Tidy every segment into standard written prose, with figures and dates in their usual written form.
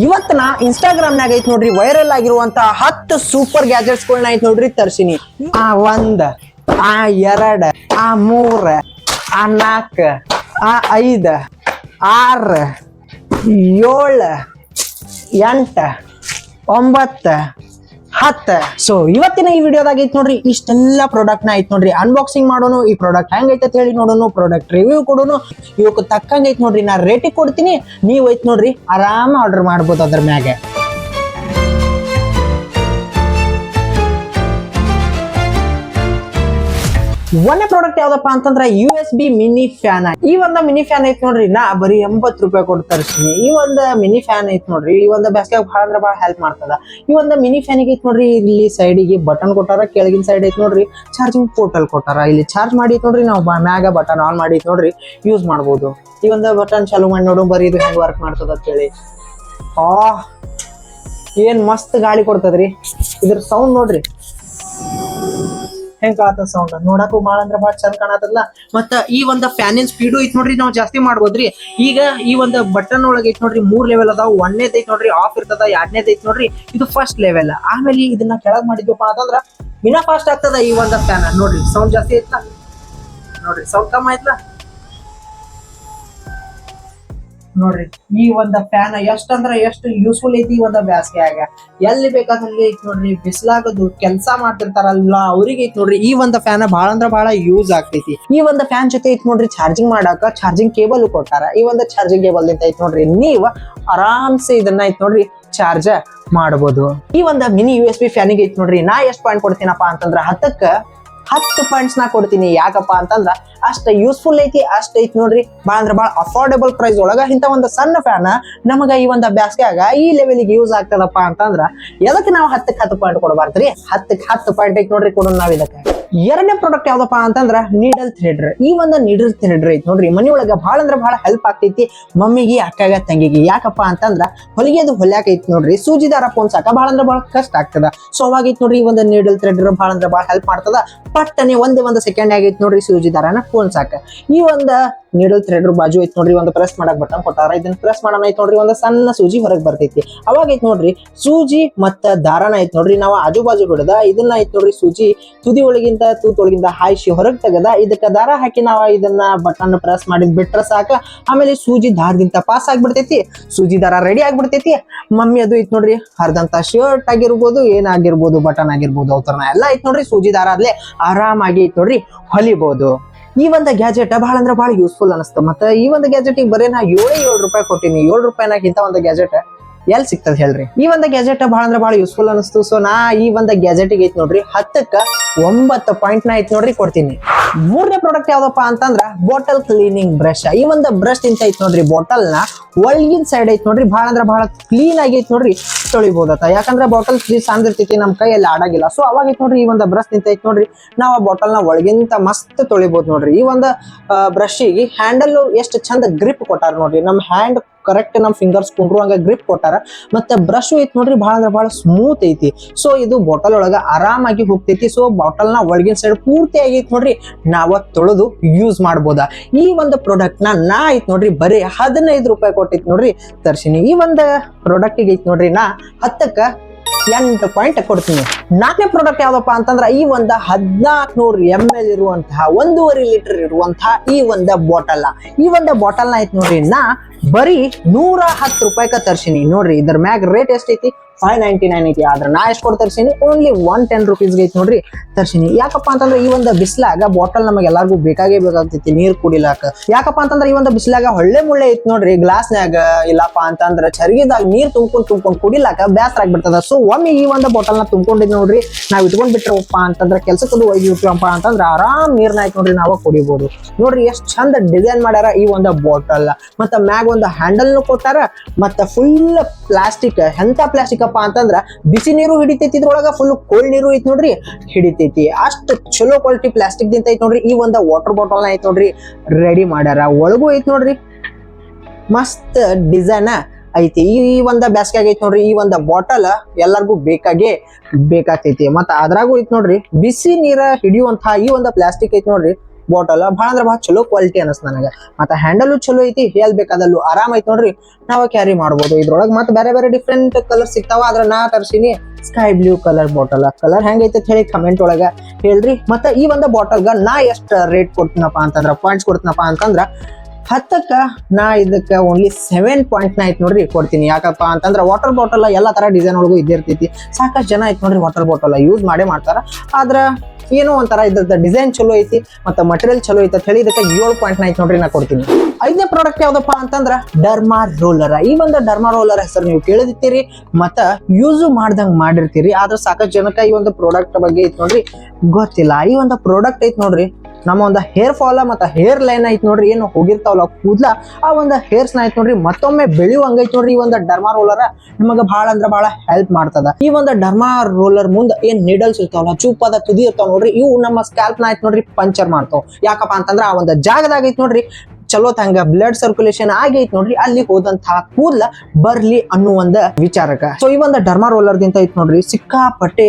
ಇವತ್ತು ನಾ ಇನ್ಸ್ಟಾಗ್ರಾಮ್ನಾಗ ಐತ್ ನೋಡ್ರಿ ವೈರಲ್ ಆಗಿರುವಂತ 10 ಸೂಪರ್ ಗ್ಯಾಜೆಟ್ಸ್ ಗಳನ್ನ ಐತ್ ನೋಡ್ರಿ ತರ್ಸಿನಿ. ಆ 1 ಆ 2 ಆ 3 ಆ 4 ಆ 5 6 7 8 9 10. ಸೊ ಇವತ್ತಿನ ಈ ವಿಡಿಯೋದಾಗ ಐತ್ ನೋಡ್ರಿ ಇಷ್ಟೆಲ್ಲಾ ಪ್ರಾಡಕ್ಟ್ ನ ಐತ್ ನೋಡ್ರಿ ಅನ್ಬಾಕ್ಸಿಂಗ್ ಮಾಡೋನು, ಈ ಪ್ರಾಡಕ್ಟ್ ಹೆಂಗ್ ಐತೆ ಹೇಳಿ ನೋಡೋನು, ಪ್ರಾಡಕ್ಟ್ ರಿವ್ಯೂ ಕೊಡೋನು, ಇವಕ್ಕೆ ತಕ್ಕಂಗ ಐತ್ ನೋಡ್ರಿ ನಾ ರೇಟಿಗೆ ಕೊಡ್ತೀನಿ. ನೀವ್ ಐತ್ ನೋಡ್ರಿ ಆರಾಮ ಆರ್ಡರ್ ಮಾಡ್ಬೋದು ಅದ್ರ ಮ್ಯಾಗೆ. ಒಂದೇ ಪ್ರಾಡಕ್ಟ್ ಯಾವ್ದಪ್ಪ ಅಂತಂದ್ರ USB ಮಿನಿ ಫ್ಯಾನ್. ಈ ಒಂದ ಮಿನಿ ಫ್ಯಾನ್ ಐತ್ ನೋಡ್ರಿ ನಾ ಬರೀ 80 ರೂಪಾಯಿ ಕೊಟ್ಟು ತರಿಸ್ತೀನಿ. ಈ ಒಂದ ಮಿನಿ ಫ್ಯಾನ್ ಐತ್ ನೋಡ್ರಿ, ಈ ಒಂದ ಬ್ಯಾಸ್ಗ್ಯಾಗ ಬಹಳ ಅಂದ್ರೆ ಬಹಳ ಹೆಲ್ಪ್ ಮಾಡ್ತದ. ಈ ಒಂದ ಮಿನಿ ಫ್ಯಾನ್ ಐತ್ ನೋಡ್ರಿ, ಇಲ್ಲಿ ಸೈಡಿಗೆ ಬಟನ್ ಕೊಟ್ಟಾರ, ಕೆಳಗಿನ ಸೈಡ್ ಐತ್ ನೋಡ್ರಿ ಚಾರ್ಜಿಂಗ್ ಪೋರ್ಟಲ್ ಕೊಟ್ಟಾರ. ಇಲ್ಲಿ ಚಾರ್ಜ್ ಮಾಡಿ ನೋಡ್ರಿ ನಾವು ಮ್ಯಾಗ ಬಟನ್ ಆನ್ ಮಾಡಿ ನೋಡ್ರಿ ಯೂಸ್ ಮಾಡ್ಬೋದು. ಈ ಒಂದ ಬಟನ್ ಚಾಲು ಮಾಡಿ ನೋಡು ಬರೀ ಇದು ಹೆಂಗ್ ವರ್ಕ್ ಮಾಡ್ತದ ಅಂತ ಹೇಳಿ. ಏನ್ ಮಸ್ತ್ ಗಾಳಿ ಕೊಡ್ತದ್ರಿ. ಇದ್ರ ಸೌಂಡ್ ನೋಡ್ರಿ ಹೆಂಗ್ ಕಾಣತ್ತ ಸೌಂಡ್, ನೋಡಕ್ಕೂ ಬಾಳ ಅಂದ್ರೆ ಬಾಳ ಚಂದ ಕಾಣತ್ತಲ್ಲ. ಮತ್ತ ಈ ಒಂದ ಫ್ಯಾನಿನ ಸ್ಪೀಡು ಐತ್ ನೋಡ್ರಿ ನಾವು ಜಾಸ್ತಿ ಮಾಡ್ಬೋದ್ರಿ. ಈಗ ಈ ಒಂದ್ ಬಟನ್ ಒಳಗೆ ಐತ್ ನೋಡ್ರಿ 3 ಲೆವೆಲ್ ಅದಾವ. 1ನೇದ್ ಐತ್ ನೋಡ್ರಿ ಆಫ್ ಇರ್ತದ, 2ನೇದ್ ಐತ್ ನೋಡ್ರಿ ಇದು ಫಸ್ಟ್ ಲೆವೆಲ್. ಆಮೇಲೆ ಇದನ್ನ ಕೆಳಗ್ ಮಾಡಿದ್ವಪ್ಪ ಅಂತಂದ್ರ ಇನ್ನ ಫಾಸ್ಟ್ ಆಗ್ತದ ಈ ಒಂದ ಫ್ಯಾನ್. ನೋಡ್ರಿ ಸೌಂಡ್ ಜಾಸ್ತಿ ಐತ್ಲಾ, ನೋಡ್ರಿ ಸೌಂಡ್ ಕಮ್ಮಿ ಐತ್ಲಾ. ನೋಡ್ರಿ ಈ ಒಂದ ಫ್ಯಾನ್ ಎಷ್ಟಂದ್ರ ಎಷ್ಟು ಯೂಸ್ಫುಲ್ ಐತಿ. ಈ ಒಂದ ಬ್ಯಾಸ್ಗ್ಯಾಗ ಎಲ್ಲಿ ಬೇಕಾದಲ್ಲಿ ಐತ್ ನೋಡ್ರಿ, ಬಿಸಿಲಾಗದು ಕೆಲ್ಸ ಮಾಡ್ತಿರ್ತಾರಲ್ಲ ಅವ್ರಿಗೆ ಐತ್ ನೋಡ್ರಿ ಈ ಒಂದ ಫ್ಯಾನ್ ಬಹಳ ಅಂದ್ರ ಬಹಳ ಯೂಸ್ ಆಗ್ತೈತಿ. ಈ ಒಂದ ಫ್ಯಾನ್ ಜೊತೆ ಐತ್ ನೋಡ್ರಿ ಚಾರ್ಜಿಂಗ್ ಮಾಡಾಕ ಚಾರ್ಜಿಂಗ್ ಕೇಬಲ್ ಕೊಟ್ಟಾರ. ಈ ಒಂದ ಚಾರ್ಜಿಂಗ್ ಕೇಬಲ್ ಅಂತ ಐತ್ ನೋಡ್ರಿ ನೀವ್ ಆರಾಮ್ಸೆ ಇದನ್ನ ಐತ್ ನೋಡ್ರಿ ಚಾರ್ಜ್ ಮಾಡಬಹುದು. ಈ ಒಂದ ಮಿನಿ USB ಫ್ಯಾನಿಗೆ ಐತ್ ನೋಡ್ರಿ ನಾ ಎಷ್ಟ್ ಪಾಯಿಂಟ್ ಕೊಡ್ತೀನಪ್ಪ ಅಂತಂದ್ರ 10ಕ್ಕೆ 10 ಪಾಯಿಂಟ್ಸ್ ನಾ ಕೊಡ್ತೀನಿ. ಯಾಕಪ್ಪ ಅಂತಂದ್ರ ಅಷ್ಟ ಯೂಸ್ಫುಲ್ ಐತಿ, ಅಷ್ಟ ಐತಿ ನೋಡ್ರಿ ಬಾಳ ಅಂದ್ರ ಬಾಳ ಅಫೋರ್ಡೆಬಲ್ ಪ್ರೈಸ್ ಒಳಗ ಇಂತ ಒಂದು ಸಣ್ಣ ಫ್ಯಾನ್ ನಮಗ ಈ ಒಂದ ಬ್ಯಾಸ್ಗ್ಯಾಗ ಈ ಲೆವೆಲ್ಗೆ ಯೂಸ್ ಆಗ್ತದಪ್ಪ ಅಂತಂದ್ರ ಎದಕ್ಕೆ ನಾವು 10ಕ್ಕೆ 10 ಪಾಯಿಂಟ್ ಕೊಡಬಾರ್ದ್ರಿ. 10ಕ್ಕೆ 10 ಪಾಯಿಂಟ್ ಐತಿ ನೋಡ್ರಿ ಕೊಡೋಣ ನಾವ್ ಇದಕ್ಕೆ. ಎರಡನೇ ಪ್ರಾಡಕ್ಟ್ ಯಾವ್ದಪ್ಪ ಅಂತಂದ್ರ ನೀಡಲ್ ಥ್ರೆಡರ್. ಈ ಒಂದು ನೀಡಲ್ ಥ್ರೆಡರ್ ಐತಿ ನೋಡ್ರಿ ಮನಿ ಒಳಗ ಬಹಳ ಅಂದ್ರ ಬಹಳ ಹೆಲ್ಪ್ ಆಗ್ತೈತಿ ಮಮ್ಮಿಗೆ, ಅಕ್ಕಗ, ತಂಗಿಗೆ. ಯಾಕಪ್ಪ ಅಂತಂದ್ರ ಹೊಲಿಗೆದು ಹೊಲ್ಯಾಕ ಐತಿ ನೋಡ್ರಿ ಸೂಜಿ ದಾರ ಪೋನ್ಸಾಕ ಬಹಳ ಅಂದ್ರ ಬಹಳ ಕಷ್ಟ ಆಗ್ತದ. ಸೊ ಅವಾಗ ಐತಿ ನೋಡ್ರಿ ಈ ಒಂದು ನೀಡಲ್ ಥ್ರೆಡರ್ ಬಹಳ ಅಂದ್ರ ಬಹಳ ಹೆಲ್ಪ್ ಮಾಡ್ತದ. ಪಟ್ಟನೆ ಒಂದೇ ಸೆಕೆಂಡ್ ಆಗೈತಿ ನೋಡ್ರಿ ಸೂಜಿ ದಾರನ ಪೋನ್ಸಾಕ. ಈ ಒಂದ ನೀಡಲ್ ಥ್ರೆಡರ್ ಬಾಜು ಐತಿ ನೋಡ್ರಿ ಒಂದು ಪ್ರೆಸ್ ಮಾಡಕ್ ಬಟನ್ ಕೊಟ್ಟಾರ. ಇದನ್ನ ಪ್ರೆಸ್ ಮಾಡೋಣ ಐತಿ ನೋಡ್ರಿ ಒಂದು ಸಣ್ಣ ಸೂಜಿ ಹೊರಗೆ ಬರ್ತೈತಿ. ಅವಾಗ ಐತಿ ನೋಡ್ರಿ ಸೂಜಿ ಮತ್ತ ದಾರನ ಐತಿ ನೋಡ್ರಿ ನಾವು ಆಜು ಬಾಜು ಬಿಡದ ಇದನ್ನ ಐತಿ ನೋಡ್ರಿ ಸೂಜಿ ತುದಿ ಒಳಗಿಂದ ತೂತೊಳಗಿಂದ ಹಾಯಿಸಿ ಹೊರಗೆ ತೆಗದ ಇದಕ್ಕ ದಾರ ಹಾಕಿ ನಾವ ಇದನ್ನ ಬಟನ್ ಪ್ರೆಸ್ ಮಾಡಿದ್ ಬಿಟ್ರ ಸಾಕ. ಆಮೇಲೆ ಸೂಜಿ ದಾರದಿಂದ ಪಾಸ್ ಆಗ್ಬಿಡ್ತೈತಿ, ಸೂಜಿ ದಾರ ರೆಡಿ ಆಗ್ಬಿಡ್ತೈತಿ. ಮಮ್ಮಿ ಅದು ಐತಿ ನೋಡ್ರಿ ಹರಿದಂತ ಶರ್ಟ್ ಆಗಿರ್ಬೋದು, ಏನಾಗಿರ್ಬೋದು, ಬಟನ್ ಆಗಿರ್ಬೋದು, ಅವತರನ ಎಲ್ಲ ಐತಿ ನೋಡ್ರಿ ಸೂಜಿ ದಾರ ಅದ್ಲೆ ಆರಾಮಾಗಿ ಐತಿ ನೋಡ್ರಿ ಹೊಲಿಬಹುದು. ಈ ಒಂದ ಗ್ಯಾಜೆಟ್ ಬಹಳ ಅಂದ್ರ ಬಹಳ ಯೂಸ್ಫುಲ್ ಅನಿಸ್ತ. ಮತ್ತೆ ಈ ಒಂದು ಗ್ಯಾಜೆಟ್ ಬರೀ ನಾ 7 ರೂಪಾಯಿ ಕೊಟ್ಟಿನಿ. 7 ರೂಪಾಯಿನಾಗ ಇಂತ ಒಂದು ಗ್ಯಾಜೆಟ್ ಎಲ್ಲಿ ಸಿಗ್ತದ ಹೇಳ್ರಿ. ಈ ಒಂದ ಗ್ಯಾಜೆಟ್ ಬಹಳ ಅಂದ್ರ ಬಹಳ ಯೂಸ್ಫುಲ್ ಅನಿಸ್ತು. ಸೊ ನಾ ಈ ಒಂದ ಗ್ಯಾಜೆಟ್ಗೆ ಐತಿ ನೋಡ್ರಿ 10ಕ್ಕೆ 9 ಪಾಯಿಂಟ್ ನ ಐತಿ ನೋಡ್ರಿ ಕೊಡ್ತೀನಿ. ಮೂರನೇ ಪ್ರಾಡಕ್ಟ್ ಯಾವ್ದಪ್ಪ ಅಂತಂದ್ರ ಬಾಟಲ್ ಕ್ಲೀನಿಂಗ್ ಬ್ರಷ್. ಈ ಒಂದು ಬ್ರಷ್ ಇಂತ ಐತಿ ನೋಡ್ರಿ ಬಾಟಲ್ ನ ಒಳಗಿನ ಸೈಡ್ ಐತಿ ನೋಡ್ರಿ ಬಹಳ ಅಂದ್ರ ಬಹಳ ಕ್ಲೀನ್ ಆಗಿ ಐತಿ ನೋಡ್ರಿ ತೊಳಿಬಹುದತ್ತ. ಯಾಕಂದ್ರೆ ಬಾಟಲ್ ಸಣ್ಣ ಇರ್ತೈತಿ ನಮ್ ಕೈಯಲ್ಲಿ ಆಡಾಗಿಲ್ಲ. ಸೊ ಅವಾಗ ಐತಿ ನೋಡ್ರಿ ಈ ಒಂದು ಬ್ರಷ್ ನಿಂತ ಐತಿ ನೋಡ್ರಿ ನಾವು ಆ ಬಾಟಲ್ ನ ಒಳಗಿಂತ ಮಸ್ತ್ ತೊಳಿಬಹುದು ನೋಡ್ರಿ. ಈ ಒಂದು ಬ್ರಷ್ಗೆ ಹ್ಯಾಂಡಲ್ ಎಷ್ಟು ಚಂದ ಗ್ರಿಪ್ ಕೊಟ್ಟಾರ ನೋಡ್ರಿ. ನಮ್ ಹ್ಯಾಂಡ್ ಕರೆಕ್ಟ್ ನಮ್ ಫಿಂಗರ್ಸ್ ಕುಂಡ್ರುವಂಗ ಗ್ರಿಪ್ ಕೊಟ್ಟಾರ. ಮತ್ತೆ ಬ್ರಷ್ ಐತಿ ನೋಡ್ರಿ ಬಹಳ ಅಂದ್ರ ಬಹಳ ಸ್ಮೂತ್ ಐತಿ. ಸೊ ಇದು ಬಾಟಲ್ ಒಳಗ ಆರಾಮಾಗಿ ಹೋಗ್ತೈತಿ. ಸೊ ಬಾಟಲ್ ನ ಒಳಗಿನ ಸೈಡ್ ಪೂರ್ತಿ ಆಗೈತಿ ನೋಡ್ರಿ ನಾವ ತೊಳೆದು ಯೂಸ್ ಮಾಡ್ಬೋದ. ಈ ಒಂದು ಪ್ರಾಡಕ್ಟ್ ನಾ ಐತಿ ನೋಡ್ರಿ ಬರೀ 15 ರೂಪಾಯಿ ಕೊಟ್ಟೈತಿ ನೋಡ್ರಿ ತರ್ಸಿನಿ. ಈ ಒಂದು ಪ್ರಾಡಕ್ಟ್ ಐತಿ ನೋಡ್ರಿ ನಾ 10ಕ್ಕೆ 8 ಪಾಯಿಂಟ್ ಕೊಡ್ತೀನಿ. 4ನೇ ಪ್ರಾಡಕ್ಟ್ ಯಾವ್ದಪ್ಪ ಅಂತಂದ್ರ ಈ ಒಂದ 1400 ml ಇರುವಂತಹ 1.5 ಲೀಟರ್ ಇರುವಂತಹ ಈ ಒಂದ ಬಾಟಲ್. ಈ ಒಂದ ಬಾಟಲ್ ನ ಐತಿ ನೋಡ್ರಿ ನಾ ಬರೀ 110 ರೂಪಾಯಿಕ ತರ್ಸಿನಿ. ನೋಡ್ರಿ ಇದ್ರ ಮ್ಯಾಗ ರೇಟ್ ಎಷ್ಟೈತಿ 599 ಐತಿ. ಆದ್ರ ನಾ ಎಷ್ಟು ಕೊಟ್ಟು ತರ್ಸಿನಿ ಓನ್ಲಿ 110 ರೂಪೀಸ್ಗೆ ಐತಿ ನೋಡ್ರಿ ತರ್ಸಿನಿ. ಯಾಕಪ್ಪ ಅಂತಂದ್ರೆ ಈ ಒಂದು ಬಿಸ್ಲಾಗ ಬಾಟಲ್ ನಮಗೆ ಎಲ್ಲಾರ್ಗು ಬೇಕಾಗ್ತೈತಿ ನೀರ್ ಕುಡಿಲಾಕ. ಯಾಕಪ್ಪ ಅಂತಂದ್ರೆ ಈ ಒಂದು ಬಿಸ್ಲಾಗ ಹೊಳ್ಳೆ ಮುಳ್ಳೆ ಐತಿ ನೋಡ್ರಿ ಗ್ಲಾಸ್ನ್ಯಾಗ, ಇಲ್ಲಪ್ಪ ಅಂತಂದ್ರ ಚರಿಗಿದಾಗ ನೀರ್ ತುಂಬ್ಕೊಂಡ್ ಕುಡಿಲಾಕ ಬ್ಯಾಸರ ಆಗ್ಬಿಡ್ತದ. ಸೊ ಒಮ್ಮೆ ಈ ಒಂದು ಬಾಟಲ್ ನ ತುಂಬ್ಕೊಂಡಿದ್ ನೋಡ್ರಿ ನಾವ್ ಇಟ್ಕೊಂಡ್ ಬಿಟ್ರಪ್ಪ ಅಂತಂದ್ರ ಕೆಲ್ಸಕ್ಕದು ಒಯ್ದಿರ್ತೀವಪ್ಪ ಅಂತಂದ್ರ ಆರಾಮ್ ನೀರ್ನ ಐತಿ ನೋಡ್ರಿ ನಾವ ಕುಡಿಬಹುದು. ನೋಡ್ರಿ ಎಷ್ಟ್ ಚಂದ ಡಿಸೈನ್ ಮಾಡ್ಯಾರ ಈ ಒಂದು ಬಾಟಲ್. ಮತ್ತ ಮ್ಯಾಗ ಒಂದು ಹ್ಯಾಂಡಲ್ ಕೊಟ್ಟಾರ. ಮತ್ತ ಫುಲ್ ಪ್ಲಾಸ್ಟಿಕ್. ಎಂತ ಪ್ಲಾಸ್ಟಿಕ್ ಅಪ್ಪ ಅಂತಂದ್ರ ಬಿಸಿ ನೀರು ಹಿಡಿತೈತಿ, ಇದ್ರೊಳಗ ಫುಲ್ ಕೋಲ್ಡ್ ನೀರು ಐತಿ ನೋಡ್ರಿ ಹಿಡಿತೈತಿ. ಅಷ್ಟು ಚಲೋ ಕ್ವಾಲಿಟಿ ಪ್ಲಾಸ್ಟಿಕ್ ದಿಂದ ಐತಿ ನೋಡ್ರಿ ಈ ಒಂದು ವಾಟರ್ ಬಾಟಲ್ ನ ಐತಿ ನೋಡ್ರಿ ರೆಡಿ ಮಾಡ್ಯಾರ. ಒಳಗೂ ಐತಿ ನೋಡ್ರಿ ಮಸ್ತ್ ಡಿಸೈನ್ ಐತಿ. ಈ ಒಂದ ಬ್ಯಾಸ್ಗ್ಯಾಗ ಐತಿ ನೋಡ್ರಿ ಈ ಒಂದ ಬಾಟಲ್ ಎಲ್ಲರಿಗೂ ಬೇಕಾಗ್ತೈತಿ. ಮತ್ತ ಅದ್ರಾಗೂ ಐತಿ ನೋಡ್ರಿ ಬಿಸಿ ನೀರ ಹಿಡಿಯುವಂತಹ ಈ ಒಂದ ಪ್ಲಾಸ್ಟಿಕ್ ಐತಿ ನೋಡ್ರಿ ಬಾಟಲ್ ಭಾಳ ಅಂದ್ರ ಭಾಳ ಚಲೋ ಕ್ವಾಲಿಟಿ ಅನಸ್ತ ನನಗ. ಮತ್ತ ಹ್ಯಾಂಡಲ್ ಚಲೋ ಐತಿ, ಎಲ್ ಬೇಕಾದಲ್ಲೂ ಆರಾಮ್ ಐತಿ ನೋಡ್ರಿ, ನಾವ ಕ್ಯಾರಿ ಮಾಡ್ಬೋದು. ಇದ್ರೊಳಗ್ ಮತ್ತೆ ಬೇರೆ ಬೇರೆ ಡಿಫ್ರೆಂಟ್ ಕಲರ್ ಸಿಗ್ತಾವ. ಆದ್ರ ನಾ ತರ್ಸಿನಿ sky blue colour bottle. Colour ಹೆಂಗೈತೆ ಹೇಳಿ ಕಮೆಂಟ್ ಒಳಗ ಹೇಳ್ರಿ. ಮತ್ತ ಈ ಒಂದು ಬಾಟಲ್ಗ ನಾ ಎಷ್ಟ್ ರೇಟ್ ಕೊಡ್ತೀನಪ್ಪ ಅಂತಂದ್ರ, ಪಾಯಿಂಟ್ಸ್ ಕೊಡ್ತೀನಪ್ಪ ಅಂತಂದ್ರ 10ಕ್ಕ ನಾ ಇದಕ್ಕೆ ಓನ್ಲಿ 7.9 ಐತಿ ನೋಡ್ರಿ ಕೊಡ್ತೀನಿ. ಯಾಕಪ್ಪ ಅಂತಂದ್ರ ವಾಟರ್ ಬಾಟಲ್ ಎಲ್ಲಾ ತರ ಡಿಸೈನ್ ಒಳಗೂ ಇದ್ದಿರ್ತೈತಿ. ಸಾಕಷ್ಟು ಜನ ಐತಿ ನೋಡ್ರಿ ವಾಟರ್ ಬಾಟಲ್ ಯೂಸ್ ಮಾಡ್ತಾರ. ಆದ್ರ ಏನೋ ಒಂಥರ ಇದ್ರದ್ದು ಡಿಸೈನ್ ಚಲೋ ಐತಿ ಮತ್ತ ಮಟೀರಿಯಲ್ ಚಲೋ ಐತಿ ಅಂತ ಹೇಳಿ ಇದಕ್ಕೆ 7.9 ಐತಿ ನೋಡ್ರಿ ನಾ ಕೊಡ್ತೀನಿ. 5ನೇ ಪ್ರಾಡಕ್ಟ್ ಯಾವ್ದಪ್ಪ ಅಂತಂದ್ರ ಡರ್ಮಾ ರೋಲರ್. ಈ ಒಂದು ಡರ್ಮಾ ರೋಲರ್ ಹೆಸರು ನೀವು ಕೇಳಿದಿರ್ತೀರಿ ಮತ್ತ ಯೂಸ್ ಮಾಡ್ದಂಗ್ ಮಾಡಿರ್ತೀರಿ. ಆದ್ರ ಸಾಕಷ್ಟು ಜನಕ್ಕ ಈ ಒಂದು ಪ್ರಾಡಕ್ಟ್ ಬಗ್ಗೆ ಐತಿ ನೋಡ್ರಿ ಗೊತ್ತಿಲ್ಲ. ಈ ಒಂದು ಪ್ರಾಡಕ್ಟ್ ಐತಿ ನೋಡ್ರಿ ನಮ್ಮ ಒಂದು ಹೇರ್ ಫಾಲ್ ಮತ್ತ ಹೇರ್ ಲೈನ್ ಐತಿ ನೋಡ್ರಿ, ಏನು ಹೋಗಿರ್ತಾವಲ್ಲ ಕೂದ್ಲ, ಆ ಒಂದು ಹೇರ್ಸ್ ಐತಿ ನೋಡ್ರಿ ಮತ್ತೊಮ್ಮೆ ಬೆಳೆಯುವಂಗೈತಿ ನೋಡ್ರಿ. ಈ ಒಂದು ಡರ್ಮಾ ರೋಲರ್ ನಿಮಗ ಬಹಳ ಅಂದ್ರ ಬಹಳ ಹೆಲ್ಪ್ ಮಾಡ್ತದ. ಈ ಒಂದು ಡರ್ಮಾ ರೋಲರ್ ಮುಂದ್ ಏನ್ ನೀಡಲ್ಸ್ ಇರ್ತಾವಲ್ಲ, ಚೂಪಾದ ತುದಿ ಇರ್ತಾವ ನೋಡ್ರಿ, ಇವು ನಮ್ಮ ಸ್ಕ್ಯಾಲ್ಪ್ ನ ಐತಿ ನೋಡ್ರಿ ಪಂಚರ್ ಮಾಡ್ತಾವ. ಯಾಕಪ್ಪ ಅಂತಂದ್ರ ಆ ಒಂದು ಜಾಗದಾಗ ಐತಿ ನೋಡ್ರಿ ಚಲೋ ತಂಗ ಬ್ಲಡ್ ಸರ್ಕ್ಯುಲೇಷನ್ ಆಗೈತಿ ನೋಡ್ರಿ, ಅಲ್ಲಿ ಹೋದಂತಹ ಕೂದ್ಲ ಬರ್ಲಿ ಅನ್ನೋ ಒಂದು ವಿಚಾರಕ್ಕ. ಸೊ ಈ ಒಂದು ಡರ್ಮಾ ರೋಲರ್ ದಿಂತ ಐತಿ ನೋಡ್ರಿ ಸಿಕ್ಕಾಪಟ್ಟೆ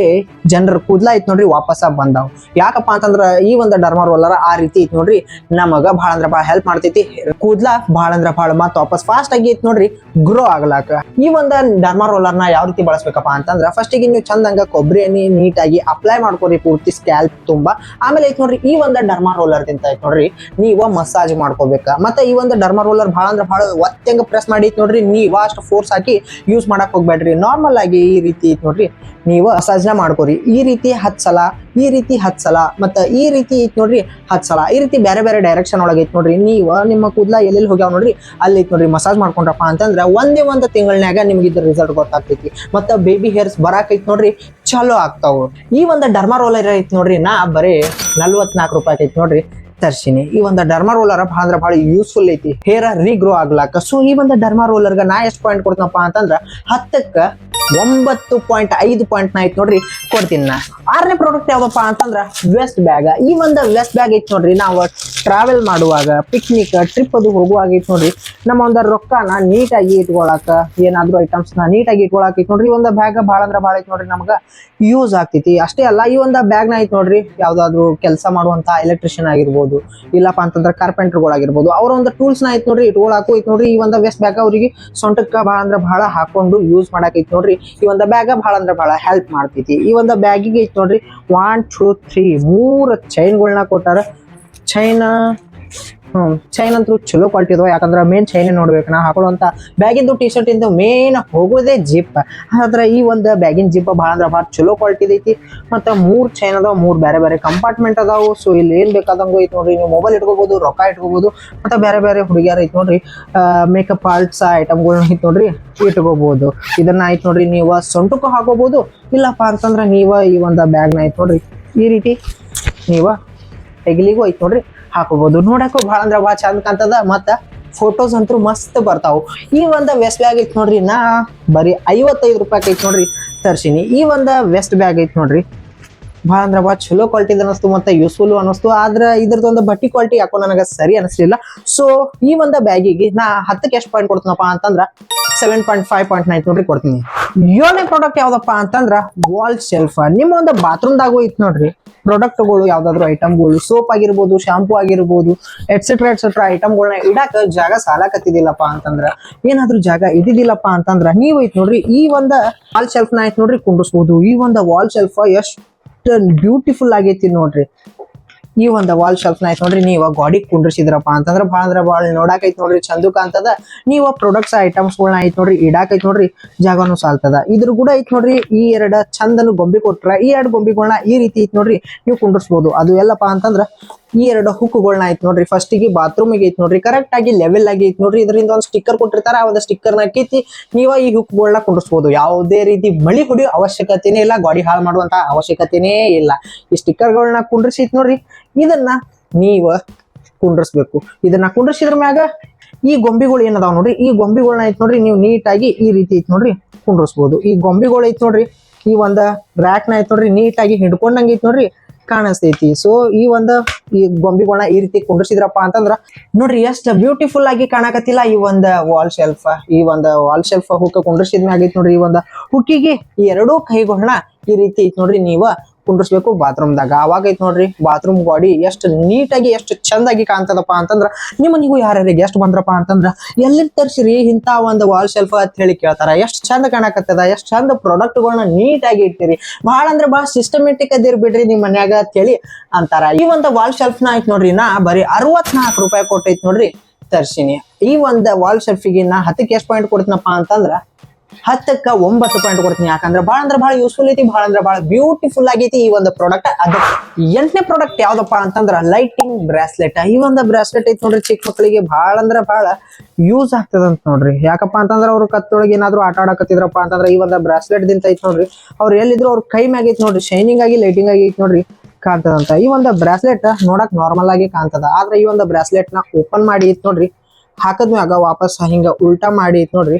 ಜನರ ಕೂದ್ಲ ಐತಿ ನೋಡ್ರಿ ವಾಪಸ್ ಬಂದಾವ್. ಯಾಕಪ್ಪ ಅಂತಂದ್ರ ಈ ಒಂದು ಡರ್ಮಾ ರೋಲರ್ ಆ ರೀತಿ ಐತಿ ನೋಡ್ರಿ ನಮಗ ಬಹಳ ಅಂದ್ರ ಬಹಳ ಹೆಲ್ಪ್ ಮಾಡ್ತೈತಿ. ಕೂದ್ಲ ಬಹಳ ಅಂದ್ರ ಬಹಳ ಮತ್ತ ವಾಪಸ್ ಫಾಸ್ಟ್ ಆಗಿ ಐತಿ ನೋಡ್ರಿ ಗ್ರೋ ಆಗ್ಲಾಕ. ಈ ಒಂದು ಡರ್ಮಾ ರೋಲರ್ ನ ಯಾವ ರೀತಿ ಬಳಸ್ಬೇಕಪ್ಪ ಅಂತಂದ್ರ ಫಸ್ಟ್ ಗೆ ನೀವು ಚಂದಂಗ ಕೊಬ್ಬರಿ ಎಣ್ಣೆ ನೀಟಾಗಿ ಅಪ್ಲೈ ಮಾಡ್ಕೊರಿ ಪೂರ್ತಿ ಸ್ಕ್ಯಾಲ್ಪ್ ತುಂಬಾ. ಆಮೇಲೆ ಐತಿ ನೋಡ್ರಿ ಈ ಒಂದು ಡರ್ಮಾ ರೋಲರ್ ದಿಂತ ಐತಿ ನೋಡ್ರಿ ನೀವು ಮಸಾಜ್ ಮಾಡ್ಕೋಬೇಕ. ಮತ್ತೆ ಈ ಒಂದು ಡರ್ಮಾ ರೋಲರ್ ಬಹಳ ಅಂದ್ರ ಬಹಳ ಒತ್ತಂಗ ಪ್ರೆಸ್ ಮಾಡಿ ನೋಡ್ರಿ, ನೀವು ಅಷ್ಟು ಫೋರ್ಸ್ ಹಾಕಿ ಯೂಸ್ ಮಾಡಕ್ ಹೋಗ್ಬೇಡ್ರಿ. ನಾರ್ಮಲ್ ಆಗಿ ಈ ರೀತಿ ಐತಿ ನೋಡ್ರಿ ನೀವು ಮಸಾಜ್ನ ಮಾಡ್ಕೋರಿ. ಈ ರೀತಿ 10 ಸಲ, ಈ ರೀತಿ 10 ಸಲ, ಮತ್ತ ಈ ರೀತಿ ಐತಿ ನೋಡ್ರಿ 10 ಸಲ. ಈ ರೀತಿ ಬೇರೆ ಬೇರೆ ಡೈರೆಕ್ಷನ್ ಒಳಗೆ ಐತಿ ನೋಡ್ರಿ. ನೀವು ನಿಮ್ಮ ಕೂದ್ಲ ಎಲ್ಲೆಲ್ಲಿ ಹೋಗ್ಯಾವ ನೋಡ್ರಿ ಅಲ್ಲಿ ಐತಿ ನೋಡ್ರಿ ಮಸಾಜ್ ಮಾಡ್ಕೊಂಡ್ರಪ್ಪ ಅಂತಂದ್ರ ಒಂದೇ ಒಂದು ತಿಂಗಳನ್ಯಾಗ ನಿಮ್ಗೆ ಇದ್ರ ರಿಸಲ್ಟ್ ಗೊತ್ತಾಗ್ತೈತಿ. ಮತ್ತ ಬೇಬಿ ಹೇರ್ಸ್ ಬರಾಕೈತಿ ನೋಡ್ರಿ ಚಲೋ ಆಗ್ತಾವ. ಈ ಒಂದು ಡರ್ಮಾ ರೋಲರ್ ಐತಿ ನೋಡ್ರಿ ನಾ ಬರೀ 44 ರೂಪಾಯಿ ಐತಿ ನೋಡ್ರಿ ತರ್ಸಿನಿ. ಈ ಒಂದು ಡರ್ಮಾ ರೋಲರ್ ಬಹಳ ಅಂದ್ರ ಬಹಳ ಯೂಸ್ಫುಲ್ ಐತಿ ಹೇರ್ ರೀಗ್ರೋ ಆಗ್ಲಾಕ. ಸೊ ಈ ಒಂದು ಡರ್ಮಾ ರೋಲರ್ಗ ನಾ ಎಷ್ಟು ಪಾಯಿಂಟ್ ಕೊಡ್ತೀನಪ್ಪ ಅಂತಂದ್ರ 10ಕ್ಕ 9.5 ಪಾಯಿಂಟ್ ಐತಿ ನೋಡ್ರಿ ಕೊಡ್ತೀನಿ ನಾ. 6ನೇ ಪ್ರಾಡಕ್ಟ್ ಯಾವ್ದಪ್ಪ ಅಂತಂದ್ರ ವೆಸ್ಟ್ ಬ್ಯಾಗ್. ಈ ಒಂದು ವೆಸ್ಟ್ ಬ್ಯಾಗ್ ಐತಿ ನೋಡ್ರಿ ನಾವು ಟ್ರಾವೆಲ್ ಮಾಡುವಾಗ ಪಿಕ್ನಿಕ್ ಟ್ರಿಪ್ ಅದು ಹೋಗುವಾಗ ಐತಿ ನೋಡ್ರಿ ನಮ್ಮ ಒಂದು ರೊಕ್ಕನ ನೀಟಾಗಿ ಇಟ್ಕೊಳಕ, ಏನಾದ್ರು ಐಟಮ್ಸ್ ನ ನೀಟಾಗಿ ಇಟ್ಕೊಳಕ್ ಐತಿ ನೋಡ್ರಿ. ಈ ಒಂದು ಬ್ಯಾಗ್ ಬಹಳ ಅಂದ್ರ ಬಹಳ ಐತಿ ನೋಡ್ರಿ ನಮಗ ಯೂಸ್ ಆಗ್ತೈತಿ. ಅಷ್ಟೇ ಅಲ್ಲ ಈ ಒಂದು ಬ್ಯಾಗ್ ನ ಐತಿ ನೋಡ್ರಿ ಯಾವ್ದಾದ್ರು ಕೆಲಸ ಮಾಡುವಂತ ಎಲೆಕ್ಟ್ರಿಷಿಯನ್ ಆಗಿರ್ಬೋದು, ಇಲ್ಲಪ್ಪ ಅಂತಂದ್ರ ಕಾರ್ಪೆಂಟರ್ಗಳಾಗಿರ್ಬೋದು, ಅವ್ರ ಒಂದು ಟೂಲ್ಸ್ ನ ಐತಿ ನೋಡ್ರಿ ಇಟ್ಕೊಳಕು ಐತಿ ನೋಡ್ರಿ. ಈ ಒಂದು ವೆಸ್ಟ್ ಬ್ಯಾಗ್ ಅವ್ರಿಗೆ ಸೊಂಟಕ್ಕ ಬಹಳ ಅಂದ್ರ ಬಹಳ ಹಾಕೊಂಡು ಯೂಸ್ ಮಾಡಕ್ ಐತಿ ನೋಡ್ರಿ. ಈ ಒಂದು ಬ್ಯಾಗ್ ಬಹಳ ಅಂದ್ರ ಬಹಳ ಹೆಲ್ಪ್ ಮಾಡ್ತೈತಿ. ಈ ಒಂದು ಬ್ಯಾಗಿಗೆ ಐತಿ ನೋಡ್ರಿ 1 2 3 3 ಚೈನ್ಗಳನ್ನ ಕೊಟ್ಟಾರ. ಚೈನ್ ಅಂತೂ ಚಲೋ ಕ್ವಾಲಿಟಿ ಇದಾವ. ಯಾಕಂದ್ರ ಮೇನ್ ಚೈನ್ ನೋಡ್ಬೇಕು. ನಾ ಹಾಕೊಳ್ಳುವಂತ ಬ್ಯಾಗಿಂದು ಟಿ ಶರ್ಟ್ ಇಂದ ಮೇನ್ ಹೋಗೋದೇ ಜಿಪ್. ಆದ್ರ ಈ ಒಂದು ಬ್ಯಾಗಿನ ಜಿಪ್ ಬಹಳ ಅಂದ್ರ ಬಹಳ ಚಲೋ ಕ್ವಾಲಿಟಿ ಐತಿ. ಮತ್ತ 3 ಚೈನ್ ಅದಾವ, 3 ಬೇರೆ ಬೇರೆ ಕಂಪಾರ್ಟ್ಮೆಂಟ್ ಅದಾವು. ಸೊ ಇಲ್ಲಿ ಏನ್ ಬೇಕಾದಂಗು ಐತಿ ನೋಡ್ರಿ. ನೀವು ಮೊಬೈಲ್ ಇಟ್ಕೋಬಹುದು, ರೊಕ್ಕ ಇಟ್ಕೋಬಹುದು, ಮತ್ತೆ ಬೇರೆ ಬೇರೆ ಹುಡುಗಿಯರ್ ಐತಿ ನೋಡ್ರಿ ಮೇಕಪ್ ಆರ್ಟ್ಸ್ ಐಟಮ್ಗಳನ್ನ ಐತಿ ನೋಡ್ರಿ ಇಟ್ಕೋಬಹುದು. ಇದನ್ನ ಐತಿ ನೋಡ್ರಿ ನೀವು ಸೊಂಟಕ್ಕೂ ಹಾಕೋಬಹುದು, ಇಲ್ಲಪ್ಪ ಅಂತಂದ್ರ ನೀವ ಈ ಒಂದು ಬ್ಯಾಗ್ ನ ಐತಿ ನೋಡ್ರಿ ಈ ರೀತಿ ನೀವ ಹೆಗಲಿಗೂ ಐತಿ ನೋಡ್ರಿ ಹಾಕೋಬಹುದು. ನೋಡಕ್ಕೂ ಬಹಳ ಅಂದ್ರ ಬಹಳ ಚಂದ ಕಾಣ್ತದ. ಮತ್ತ ಫೋಟೋಸ್ ಅಂತೂ ಮಸ್ತ್ ಬರ್ತಾವು. ಈ ಒಂದು ವೆಸ್ಟ್ ಬ್ಯಾಗ್ ಐತಿ ನೋಡ್ರಿ ನಾ ಬರೀ 55 ರೂಪಾಯಿ ಐತಿ ನೋಡ್ರಿ ತರ್ಸಿನಿ. ಈ ಒಂದು ವೆಸ್ಟ್ ಬ್ಯಾಗ್ ಐತಿ ನೋಡ್ರಿ ಬಹಳ ಅಂದ್ರ ಬಹಳ ಚಲೋ ಕ್ವಾಲಿಟಿ ಅನಿಸ್ತು ಮತ್ತೆ ಯೂಸ್ಫುಲ್ ಅನಿಸ್ತು. ಆದ್ರೆ ಇದ್ರದ್ದು ಒಂದು ಬಟ್ಟಿ ಕ್ವಾಲಿಟಿ ಯಾಕೋ ನನಗೆ ಸರಿ ಅನಿಸ್ಲಿಲ್ಲ. ಸೊ ಈ ಒಂದು ಬ್ಯಾಗಿಗೆ ನಾ 10ಕ್ಕೆ ಎಷ್ಟು ಪಾಯಿಂಟ್ ಕೊಡ್ತೀನಪ್ಪ ಅಂತಂದ್ರ 7.5 ನೋಡ್ರಿ ಕೊಡ್ತೀನಿ. 7ನೇ ಪ್ರಾಡಕ್ಟ್ ಯಾವ್ದಪ್ಪ ಅಂತಂದ್ರ ವಾಲ್ ಶೆಲ್ಫ್. ನಿಮ್ಮ ಒಂದು ಬಾತ್ರೂಮ್ದಾಗೂ ಐತಿ ನೋಡ್ರಿ ಪ್ರಾಡಕ್ಟ್ಗಳು, ಯಾವ್ದಾದ್ರು ಐಟಮ್ಗಳು, ಸೋಪ್ ಆಗಿರ್ಬೋದು, ಶಾಂಪೂ ಆಗಿರ್ಬೋದು, ಎಟ್ಸೆಟ್ರಾ ಐಟಮ್ಗಳನ್ನ ಇಡಾಕ ಜಾಗ ಸಾಲಾಕತ್ತಿದಿಲ್ಲಪ್ಪ ಅಂತಂದ್ರ, ಏನಾದ್ರೂ ಜಾಗ ಇದಿದಿಲ್ಲಪ್ಪ ಅಂತಂದ್ರ ನೀವು ಐತಿ ನೋಡ್ರಿ ಈ ಒಂದು ವಾಲ್ ಶೆಲ್ಫ್ ನ ಐತಿ ನೋಡ್ರಿ ಕುಂಡ್ರಿಸ್ಬೋದು. ಈ ಒಂದು ವಾಲ್ ಶೆಲ್ಫ್ ಎಷ್ಟು ಬ್ಯೂಟಿಫುಲ್ ಆಗೈತಿ ನೋಡ್ರಿ. ಈ ಒಂದು ವಾಲ್ ಶೆಲ್ಫ್ ನ ಐತಿ ನೋಡ್ರಿ ನೀವು ಗಾಡಿ ಕುಂಡ್ರಿಸಿದ್ರಪ್ಪ ಅಂತಂದ್ರ ಬಹಳ ಅಂದ್ರ ಬಹಳ ನೋಡಾಕ್ ಐತಿ ನೋಡ್ರಿ ಚಂದ ಕಾಣ್ತದ. ನೀವು ಪ್ರಾಡಕ್ಟ್ಸ್ ಐಟಮ್ಸ್ ಗಳನ್ನ ಐತಿ ನೋಡ್ರಿ ಇಡಾಕ್ ಐತಿ ನೋಡ್ರಿ ಜಾಗನೂ ಸಾಲ್ತದ. ಇದ್ರ ಕೂಡ ಐತಿ ನೋಡ್ರಿ ಈ 2 ಚಂದನು ಗೊಂಬಿ ಕೊಟ್ರ. ಈ 2 ಗೊಂಬಿಗಳನ್ನ ಈ ರೀತಿ ಐತಿ ನೋಡ್ರಿ ನೀವು ಕುಂಡ್ರಿಸ್ಬೋದು. ಅದು ಎಲ್ಲಪ್ಪ ಅಂತಂದ್ರ ಈ 2 ಹುಕ್ಗಳನ್ನ ಐತಿ ನೋಡ್ರಿ ಫಸ್ಟಿಗೆ ಬಾತ್ರೂಮಿಗೆ ಐತಿ ನೋಡ್ರಿ ಕರೆಕ್ಟ್ ಆಗಿ ಲೆವೆಲ್ ಆಗಿ ಐತಿ ನೋಡ್ರಿ. ಇದರಿಂದ ಒಂದು ಸ್ಟಿಕ್ಕರ್ ಕೊಟ್ಟಿರ್ತಾರ, ಆ ಒಂದು ಸ್ಟಿಕ್ಕರ್ ನ ಕಿತ್ತಿ ನೀವ ಈ ಹುಕ್ಗಳನ್ನ ಕುಂಡ್ರಿಸ್ಬೋದು. ಯಾವುದೇ ರೀತಿ ಮಳಿ ಹೊಡಿಯೋ ಅವಶ್ಯಕತೆನೇ ಇಲ್ಲ, ಗಾಡಿ ಹಾಳು ಮಾಡುವಂತ ಅವಶ್ಯಕತೆನೇ ಇಲ್ಲ. ಈ ಸ್ಟಿಕ್ಕರ್ಗಳನ್ನ ಕುಂಡ್ರಿಸಿ ನೋಡ್ರಿ ಇದನ್ನ ನೀವ ಕುಂಡ್ರಿಸ್ಬೇಕು. ಇದನ್ನ ಕುಂಡ್ರಿಸಿದ್ರ ಮ್ಯಾಗ ಈ ಗೊಂಬಿಗಳು ಏನದಾವ್ ನೋಡ್ರಿ ಈ ಗೊಂಬಿಗಳನ್ನ ಐತಿ ನೋಡ್ರಿ ನೀವು ನೀಟಾಗಿ ಈ ರೀತಿ ಐತಿ ನೋಡ್ರಿ ಕುಂಡ್ರಿಸ್ಬೋದು. ಈ ಗೊಂಬಿಗಳು ಐತಿ ನೋಡ್ರಿ ಈ ಒಂದ ರ್ಯಾಕ್ ನ ಐತಿ ನೋಡ್ರಿ ನೀಟಾಗಿ ಹಿಡ್ಕೊಂಡಂಗ ಐತಿ ನೋಡ್ರಿ ಕಾಣಿಸ್ತೈತಿ. ಸೊ ಈ ಗೊಂಬಿಗಳನ್ನ ಈ ರೀತಿ ಕುಂಡ್ರಿಸಿದ್ರಪ್ಪ ಅಂತಂದ್ರ ನೋಡ್ರಿ ಎಷ್ಟು ಬ್ಯೂಟಿಫುಲ್ ಆಗಿ ಕಾಣಕತ್ತಿಲ್ಲ ಈ ಒಂದು ವಾಲ್ ಶೆಲ್ಫ್. ಈ ಒಂದು ವಾಲ್ ಶೆಲ್ಫ್ ಹುಕ್ ಕುಂಡ್ರಿಸಿದ್ಮ್ಯಾಗ ಐತಿ ನೋಡ್ರಿ ಈ ಒಂದು ಹುಕ್ಕಿಗೆ ಈ 2 ಕೈಗಳನ್ನ ಈ ರೀತಿ ಐತಿ ನೋಡ್ರಿ ನೀವ ಕುಂಡ್ರಿಸ್ಬೇಕು ಬಾತ್ರೂಮ್ದಾಗ. ಅವಾಗ ಐತ್ ನೋಡ್ರಿ ಬಾತ್ರೂಮ್ ಗಾಡಿ ಎಷ್ಟು ನೀಟಾಗಿ ಎಷ್ಟು ಚಂದಾಗಿ ಕಾಣ್ತದಪ್ಪ ಅಂತಂದ್ರ ನಿಮ್ಮನಿಗೂ ಯಾರ್ಯಾರಿಗೆ ಎಷ್ಟು ಬಂದ್ರಪ್ಪ ಅಂತಂದ್ರ ಎಲ್ಲಿ ತರ್ಸಿರಿ ಇಂತ ಒಂದು ವಾಲ್ ಶೆಲ್ಫ್ ಅಂತ ಹೇಳಿ ಕೇಳ್ತಾರ. ಎಷ್ಟು ಚಂದ ಕಾಣಕತ್ತದ, ಎಷ್ಟು ಚಂದ ಪ್ರಾಡಕ್ಟ್ಗಳನ್ನ ನೀಟಾಗಿ ಇಡ್ತೀರಿ, ಬಹಳ ಅಂದ್ರೆ ಬಹಳ ಸಿಸ್ಟಮೆಟಿಕ್ ಅದಿರ್ ಬಿಡ್ರಿ ನಿಮ್ ಮನ್ಯಾಗ ಅಂತ ಹೇಳಿ ಅಂತಾರ. ಈ ಒಂದು ವಾಲ್ ಶೆಲ್ಫ್ ನ ಐತ್ ನೋಡ್ರಿ ನಾ ಬರೀ 64 ರೂಪಾಯಿ ಕೊಟ್ಟೈತ್ ನೋಡ್ರಿ ತರ್ಸಿನಿ. ಈ ಒಂದು ವಾಲ್ ಶೆಲ್ಫಿಗೆ ನಾ 10ಕ್ಕೆ ಎಷ್ಟು ಪಾಯಿಂಟ್ ಕೊಡ್ತೀನಪ್ಪ ಅಂತಂದ್ರ 10ಕ್ಕೆ 9 ಪಾಯಿಂಟ್ ಕೊಡ್ತೀನಿ. ಯಾಕಂದ್ರೆ ಬಹಳ ಅಂದ್ರೆ ಬಹಳ ಯೂಸ್ಫುಲ್ ಐತಿ, ಬಹಳ ಅಂದ್ರೆ ಬಹಳ ಬ್ಯೂಟಿಫುಲ್ ಆಗೈತಿ ಈ ಒಂದು ಪ್ರಾಡಕ್ಟ್. ಅದ 8ನೇ ಪ್ರಾಡಕ್ಟ್ ಯಾವ್ದಪ್ಪ ಅಂತಂದ್ರ ಲೈಟಿಂಗ್ ಬ್ರಾಸ್ಲೆಟ್. ಈ ಒಂದು ಬ್ರಾಸ್ಲೆಟ್ ಐತಿ ನೋಡ್ರಿ ಚಿಕ್ಕ ಮಕ್ಕಳಿಗೆ ಬಹಳ ಅಂದ್ರೆ ಬಹಳ ಯೂಸ್ ಆಗ್ತದಂತ ನೋಡ್ರಿ. ಯಾಕಪ್ಪ ಅಂತಂದ್ರ ಅವ್ರು ಕತ್ತೊಳಗೆ ಏನಾದ್ರು ಆಟ ಆಡಕತ್ತಿದ್ರಪ್ಪ ಅಂತಂದ್ರ ಈ ಒಂದು ಬ್ರಾಸ್ಲೆಟ್ ದಿಂತ ಐತಿ ನೋಡ್ರಿ ಅವ್ರು ಎಲ್ಲಿದ್ರು ಅವ್ರ ಕೈ ಮ್ಯಾಗ ಐತಿ ನೋಡ್ರಿ, ಶೈನಿಂಗ್ ಆಗಿ ಲೈಟಿಂಗ್ ಆಗಿ ಐತಿ ನೋಡ್ರಿ ಕಾಣ್ತದಂತ. ಈ ಒಂದು ಬ್ರಾಸ್ಲೆಟ್ ನೋಡಕ್ ನಾರ್ಮಲ್ ಆಗಿ ಕಾಣ್ತದ, ಆದ್ರೆ ಈ ಒಂದು ಬ್ರಾಸ್ಲೆಟ್ ನ ಓಪನ್ ಮಾಡಿ ಐತಿ ನೋಡ್ರಿ, ಹಾಕದ್ಮ್ಯಾಗ ವಾಪಸ್ ಹಿಂಗ ಉಲ್ಟಾ ಮಾಡಿ ಐತಿ ನೋಡ್ರಿ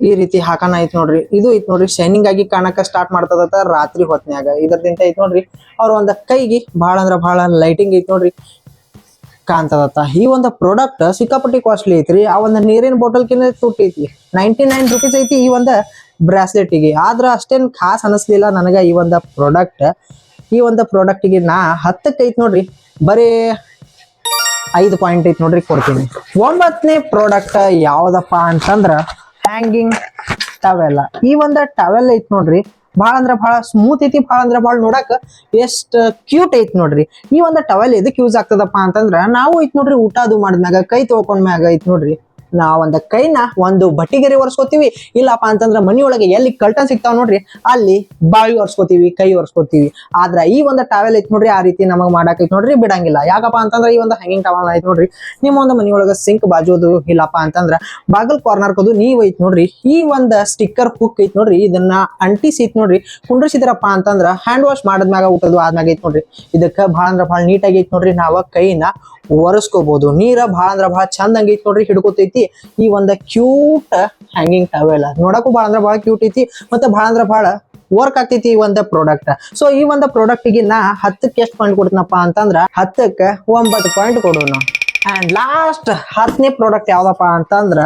ಈ ರೀತಿ ಹಾಕನ ಐತ್ ನೋಡ್ರಿ. ಇದು ಐತ್ ನೋಡ್ರಿ ಶೈನಿಂಗ್ ಆಗಿ ಕಾಣಕ ಸ್ಟಾರ್ಟ್ ಮಾಡ್ತದತ್ತ ರಾತ್ರಿ ಹೊತ್ನ್ಯಾಗ. ಇದರದಿಂದ ಐತ್ ನೋಡ್ರಿ ಅವ್ರ ಒಂದ ಕೈಗೆ ಬಹಳ ಅಂದ್ರ ಬಹಳ ಲೈಟಿಂಗ್ ಐತ್ ನೋಡ್ರಿ ಕಾಣ್ತದತ್ತ. ಈ ಒಂದು ಪ್ರಾಡಕ್ಟ್ ಸಿಕ್ಕಾಪಟ್ಟಿ ಕಾಸ್ಟ್ಲಿ ಐತ್ರಿ. ಆ ಒಂದು ನೀರಿನ ಬಾಟಲ್ ಕಿಂತ ತುಟ್ಟಿ ಐತಿ, 99 ರೂಪೀಸ್ ಐತಿ ಈ ಒಂದು ಬ್ರಾಸ್ಲೆಟ್ಗೆ. ಆದ್ರ ಅಷ್ಟೇನ್ ಖಾಸ್ ಅನಿಸ್ಲಿಲ್ಲ ನನಗ ಈ ಒಂದು ಪ್ರಾಡಕ್ಟ್. ಈ ಒಂದು ಪ್ರಾಡಕ್ಟ್ಗೆ ನಾ 10ಕ್ಕೆ ಐತ್ ನೋಡ್ರಿ ಬರೀ 5 ಪಾಯಿಂಟ್ ಐತ್ ನೋಡ್ರಿ ಕೊಡ್ತೀನಿ. 9ನೇ ಪ್ರಾಡಕ್ಟ್ ಯಾವ್ದಪ್ಪ ಅಂತಂದ್ರ ಹ್ಯಾಂಗಿಂಗ್ ಟವೆಲ್. ಈ ಒಂದು ಟವೆಲ್ ಐತ್ ನೋಡ್ರಿ ಬಹಳ ಅಂದ್ರ ಬಹಳ ಸ್ಮೂತ್ ಐತಿ, ಬಹಳ ಅಂದ್ರ ಬಹಳ ನೋಡಕ್ ಎಷ್ಟ್ ಕ್ಯೂಟ್ ಐತ್ ನೋಡ್ರಿ. ಈ ಒಂದು ಟವೆಲ್ ಎದಕ್ ಯೂಸ್ ಆಗ್ತದಪ್ಪ ಅಂತಂದ್ರ ನಾವು ಐತ್ ನೋಡ್ರಿ ಊಟ ಅದು ಮಾಡಿದ್ಮ್ಯಾಗ ಕೈ ತೊಳ್ಕೊಂಡ್ಮ್ಯಾಗ ಐತ್ ನೋಡ್ರಿ ನಾವ್ ಒಂದ ಕೈನ ಒಂದು ಬಟ್ಟಿಗೆರೆ ಒರೆಸ್ಕೋತೀವಿ, ಇಲ್ಲಪ್ಪ ಅಂತಂದ್ರ ಮನಿಯೊಳಗೆ ಎಲ್ಲಿ ಕಲ್ಟನ್ ಸಿಗ್ತಾವ ನೋಡ್ರಿ ಅಲ್ಲಿ ಬಾವಿ ಒರೆಸ್ಕೋತೀವಿ, ಕೈ ಒರೆಸ್ಕೋತೀವಿ. ಆದ್ರ ಈ ಒಂದು ಟವೆಲ್ ಐತ್ ನೋಡ್ರಿ ಆ ರೀತಿ ನಮಗ್ ಮಾಡಕ್ ಐತ್ ನೋಡ್ರಿ ಬಿಡಂಗಿಲ್ಲ. ಯಾಕಪ್ಪ ಅಂತಂದ್ರ ಈ ಒಂದು ಹ್ಯಾಂಗಿಂಗ್ ಟವೆಲ್ ಐತ್ ನೋಡ್ರಿ ನಿಮ್ಮ ಒಂದು ಮನಿಯೊಳಗ ಸಿಂಕ್ ಬಾಜುದು ಇಲ್ಲಪ್ಪ ಅಂತಂದ್ರ ಬಾಗಲ್ ಕಾರ್ನರ್ ಕದು ನೀವ್ ಐತ್ ನೋಡ್ರಿ ಈ ಒಂದು ಸ್ಟಿಕ್ಕರ್ ಹುಕ್ ಐತ್ ನೋಡ್ರಿ ಇದನ್ನ ಅಂಟಿಸಿ ಐತ್ ನೋಡ್ರಿ ಕುಂಡ್ರಿಸಿದ್ರಪ್ಪ ಅಂತಂದ್ರ ಹ್ಯಾಂಡ್ ವಾಶ್ ಮಾಡದ್ಮ್ಯಾಗ ಊಟದು ಆದ್ಮ್ಯಾಗ ಐತ್ ನೋಡ್ರಿ ಇದಕ್ಕ ಬಹಳ ಅಂದ್ರ ಬಹಳ ನೀಟಾಗಿ ಐತ್ ನೋಡ್ರಿ ನಾವ ಕೈನ ಒರೆಸ್ಕೋಬಹುದು. ನೀರ ಬಹಳ ಅಂದ್ರ ಬಹಳ ಚಂದ ಐತ್ ನೋಡ್ರಿ ಹಿಡ್ಕೋತೈತಿ ಈ ಒಂದು ಕ್ಯೂಟ್ ಹ್ಯಾಂಗಿಂಗ್ ಟವೆಲ್. ನೋಡಕ್ಕೂ ಬಹಳ ಅಂದ್ರ ಬಹಳ ಕ್ಯೂಟ್ ಐತಿ ಮತ್ತೆ ಬಹಳ ಅಂದ್ರ ಬಹಳ ವರ್ಕ್ ಆಗ್ತೈತಿ ಈ ಒಂದು ಪ್ರಾಡಕ್ಟ್. ಸೊ ಈ ಒಂದು ಪ್ರಾಡಕ್ಟ್ ಗೆ ನಾ 10ಕ್ಕೆ ಎಷ್ಟು ಪಾಯಿಂಟ್ ಕೊಡ್ತೀನಪ್ಪ ಅಂತಂದ್ರ 10ಕ್ಕೆ 9 ಪಾಯಿಂಟ್ ಕೊಡೋಣ. ಅಂಡ್ ಲಾಸ್ಟ್ 10ನೇ ಪ್ರಾಡಕ್ಟ್ ಯಾವ್ದಪ್ಪ ಅಂತಂದ್ರ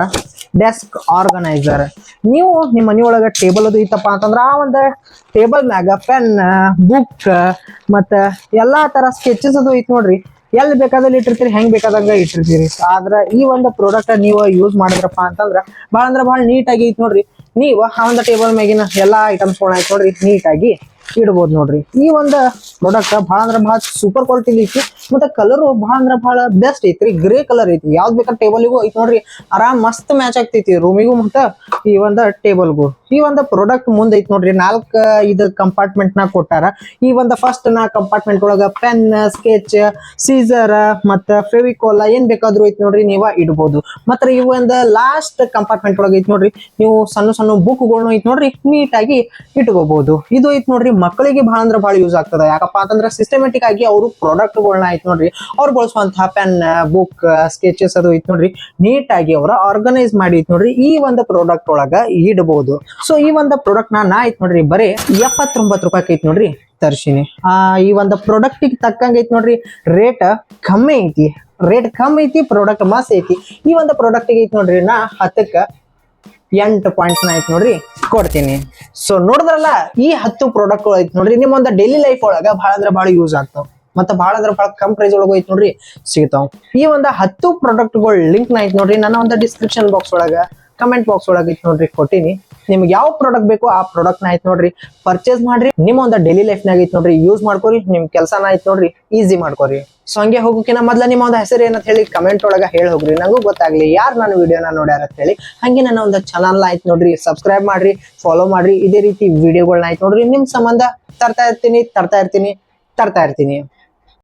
ಡೆಸ್ಕ್ ಆರ್ಗನೈಸರ್. ನೀವು ನಿಮ್ಮ ಮನಿಯೊಳಗ ಟೇಬಲ್ ಅದು ಇತ್ತಪ್ಪ ಅಂತಂದ್ರ ಆ ಒಂದು ಟೇಬಲ್ ಮ್ಯಾಗ ಪೆನ್, ಬುಕ್ ಮತ್ತ ಎಲ್ಲಾ ತರ ಸ್ಕೆಚಸ್ ಅದು ಐತ್ ನೋಡ್ರಿ ಎಲ್ಲಿ ಬೇಕಾದಲ್ಲಿ ಇಟ್ಟಿರ್ತೀರಿ, ಹೆಂಗ್ ಬೇಕಾದಂಗ ಇಟ್ಟಿರ್ತೀರಿ. ಆದ್ರ ಈ ಒಂದು ಪ್ರಾಡಕ್ಟ್ ನೀವು ಯೂಸ್ ಮಾಡಿದ್ರಪ್ಪ ಅಂತಂದ್ರ ಬಹಳ ಅಂದ್ರ ಬಹಳ ನೀಟಾಗಿ ಐತ್ ನೋಡ್ರಿ. ನೀವು ಆ ಒಂದು ಟೇಬಲ್ ಮ್ಯಾಗಿನ ಎಲ್ಲಾ ಐಟಮ್ಸ್ ಐತ್ ನೋಡ್ರಿ ನೀಟಾಗಿ ಇಡ್ಬೋದು ನೋಡ್ರಿ. ಈ ಒಂದು ಪ್ರಾಡಕ್ಟ್ ಬಹಳ ಅಂದ್ರ ಬಹಳ ಸೂಪರ್ ಕ್ವಾಲಿಟಿ ಐತಿ ಮತ್ತೆ ಕಲರ್ ಬಹಳ ಅಂದ್ರ ಬಹಳ ಬೆಸ್ಟ್ ಐತ್ರಿ. ಗ್ರೇ ಕಲರ್ ಐತಿ, ಯಾವ್ದ್ ಬೇಕಾದ ಟೇಬಲ್ಗೂ ಐತ್ ನೋಡ್ರಿ ಆರಾಮ್ ಮಸ್ತ್ ಮ್ಯಾಚ್ ಆಗ್ತೈತಿ ರೂಮಿಗೂ ಮತ್ತ ಈ ಒಂದು ಟೇಬಲ್ಗೂ. ಈ ಒಂದು ಪ್ರಾಡಕ್ಟ್ ಮುಂದ್ ಐತ್ ನೋಡ್ರಿ 4 ಇದು ಕಂಪಾರ್ಟ್ಮೆಂಟ್ ನ ಕೊಟ್ಟಾರ. ಈ ಒಂದು ಫಸ್ಟ್ ನ ಕಂಪಾರ್ಟ್ಮೆಂಟ್ ಒಳಗ ಪೆನ್, ಸ್ಕೆಚ್, ಸೀಸರ್ ಮತ್ತ ಫೆವಿಕೋಲ್ ಏನ್ ಬೇಕಾದ್ರೂ ಐತ್ ನೋಡ್ರಿ ನೀವ ಇಡ್ಬೋದು. ಮತ್ತ ಈ ಒಂದು ಲಾಸ್ಟ್ ಕಂಪಾರ್ಟ್ಮೆಂಟ್ ಒಳಗ ಐತ್ ನೋಡ್ರಿ ನೀವು ಸಣ್ಣ ಸಣ್ಣ ಬುಕ್ಗಳನ್ನ ಐತ್ ನೋಡ್ರಿ ನೀಟಾಗಿ ಇಟ್ಕೋಬಹುದು. ಇದು ಐತ್ ನೋಡ್ರಿ ಮಕ್ಕಳಿಗೆ ಬಹಳ ಅಂದ್ರ ಬಹಳ ಯೂಸ್ ಆಗ್ತದ. ಯಾಕಪ್ಪ ಅಂತಂದ್ರ ಸಿಸ್ಟಮೆಟಿಕ್ ಆಗಿ ಅವರು ಪ್ರಾಡಕ್ಟ್ ಗಳನ್ನ ಐತ್ ನೋಡ್ರಿ ಅವ್ರು ಬಳಸುವಂತಹ ಪೆನ್, ಬುಕ್, ಸ್ಕೆಚಸ್ ಅದು ಐತ್ ನೋಡ್ರಿ ನೀಟಾಗಿ ಅವರ ಆರ್ಗನೈಸ್ ಮಾಡಿ ಐತ್ ನೋಡ್ರಿ ಈ ಒಂದು ಪ್ರಾಡಕ್ಟ್ ಒಳಗ ಇಡಬಹುದು. ಸೊ ಈ ಒಂದು ಪ್ರಾಡಕ್ಟ್ ನಾ ಐತ್ ನೋಡ್ರಿ ಬರೀ 79 ರೂಪಾಯಿ ಐತ್ ನೋಡ್ರಿ ತರ್ಸಿನಿ. ಈ ಒಂದು ಪ್ರಾಡಕ್ಟ್ ತಕ್ಕಂಗ ಐತ್ ನೋಡ್ರಿ ರೇಟ್ ಕಮ್ಮಿ ಐತಿ, ಪ್ರಾಡಕ್ಟ್ ಮಸ್ತ್ ಐತಿ. ಈ ಒಂದು ಪ್ರಾಡಕ್ಟ್ ಐತ್ ನೋಡ್ರಿ ನಾ 10ಕ್ಕೆ 8 ಪಾಯಿಂಟ್ಸ್ ಐತ್ ನೋಡ್ರಿ ಕೊಡ್ತೀನಿ. ಸೊ ನೋಡಿದ್ರಲ್ಲ ಈ 10 ಪ್ರಾಡಕ್ಟ್ ಐತ್ ನೋಡ್ರಿ ನಿಮ್ಮ ಒಂದು ಡೈಲಿ ಲೈಫ್ ಒಳಗ ಬಹಳ ಅಂದ್ರ ಬಹಳ ಯೂಸ್ ಆಗ್ತಾವ ಮತ್ತೆ ಬಹಳ ಅಂದ್ರ ಬಹಳ ಕಮ್ ಪ್ರೈಸ್ ಒಳಗ ಐತ್ ನೋಡ್ರಿ ಸಿಗ್ತಾವ್. ಈ ಒಂದು 10 ಪ್ರಾಡಕ್ಟ್ ಗಳ ಲಿಂಕ್ ನ ಐತ್ ನೋಡ್ರಿ ನನ್ನ ಒಂದು ಡಿಸ್ಕ್ರಿಪ್ಷನ್ ಬಾಕ್ಸ್ ಒಳಗ ಕಮೆಂಟ್ ಬಾಕ್ಸ್ ಒಳಗ ಐತ್ ನೋಡ್ರಿ ಕೊಟ್ಟಿನಿ. ನಿಮ್ಗೆ ಯಾವ ಪ್ರಾಡಕ್ಟ್ ಬೇಕು ಆ ಪ್ರಾಡಕ್ಟ್ ನ ಐತ್ ನೋಡ್ರಿ ಪರ್ಚೇಸ್ ಮಾಡ್ರಿ. ನಿಮ್ಮ ಒಂದು ಡೈಲಿ ಲೈಫ್ ನಾಗ ಐತ್ ನೋಡ್ರಿ ಯೂಸ್ ಮಾಡ್ಕೋರಿ, ನಿಮ್ ಕೆಲಸನ ಐತ್ ನೋಡ್ರಿ ಈಸಿ ಮಾಡ್ಕೋರಿ. ಸೊ ಹಂಗೆ ಹೋಗೋಕಿನ ಮೊದ್ಲ ನಿಮ್ಮ ಒಂದು ಹೆಸರು ಏನಂತ ಹೇಳಿ ಕಮೆಂಟ್ ಒಳಗ ಹೇಳಿ ಹೋಗ್ರಿ, ನಂಗೂ ಗೊತ್ತಾಗ್ಲಿ ಯಾರು ನನ್ನ ವಿಡಿಯೋನ ನೋಡ್ಯಾರ ಅಂತ ಹೇಳಿ. ಹಂಗೆ ನನ್ನ ಒಂದು ಚಾನಲ್ ಆಯ್ತು ನೋಡ್ರಿ ಸಬ್ಸ್ಕ್ರೈಬ್ ಮಾಡ್ರಿ, ಫಾಲೋ ಮಾಡ್ರಿ. ಇದೇ ರೀತಿ ವಿಡಿಯೋಗಳನ್ನ ಆಯ್ತು ನೋಡ್ರಿ ನಿಮ್ ಸಂಬಂಧ ತರ್ತಾ ಇರ್ತೀನಿ.